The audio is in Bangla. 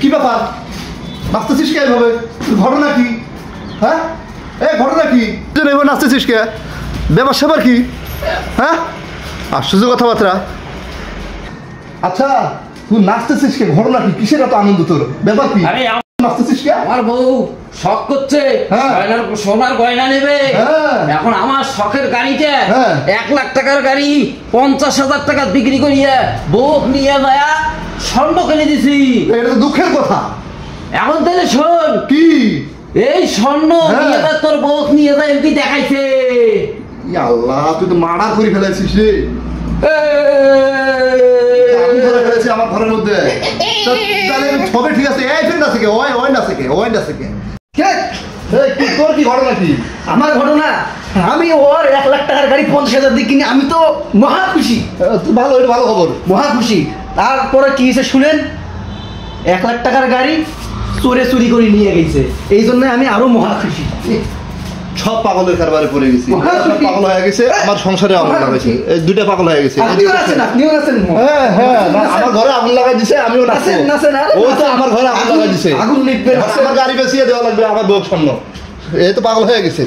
কি ব্যাপার নাচতেছিস কে এভাবে ঘটনা কি হ্যাঁ ঘটনা কি এভাবে নাচতেছিস কে ব্যাপার সেবার কি হ্যাঁ আশ্চর্য কথাবার্তা আচ্ছা তুই নাচতেছিস কে ঘটনা কি কিসের এত আনন্দ তোর ব্যাপার কি নাচতেছিস কে আমার বউ শখ করছে সোনার গয়না নেবে এখন আমার শখের গাড়িটা 1 লাখ টাকার গাড়ি 50,000 টাকা বিক্রি করিয়া বউ নিয়ে যায় স্বর্ণ কিনে দিছি এটা তো দুঃখের কথা এখন তাহলে শোন কি এই স্বর্ণ নিয়ে যায় তোর বউ নিয়ে যায় এমপি দেখাইছে আল্লাহ তুই তো মার্ডার করে ফেলেছিস রে আমার ঘরের মধ্যে সবে ঠিক আছে তোর কি ঘটনা কি আমার ঘটনা আমি ওর 1 লাখ টাকার গাড়ি 50,000 দিয়ে কিনে আমি তো মহা খুশি ভালো এটা ভালো খবর মহা খুশি তারপরে কি হয়েছে শুনেন 1 লাখ টাকার গাড়ি চুরি করে নিয়ে গেছে এই জন্য আমি আরো মহা খুশি সব পাগলের কারবারে পড়ে গেছি পাগল হয়ে গেছে আমার সংসারে আগুন লাগাইছে এই দুইটা পাগল হয়ে গেছে আমার ঘরে আগুন লাগাই দিছে আমিও নাচেন ওই তো আমার ঘরে আগুন লাগাই দিছে আগুন নিবে আমার গাড়ি বেচিয়ে দেওয়া লাগবে আমার বউ সামনে এই তো পাগল হয়ে গেছে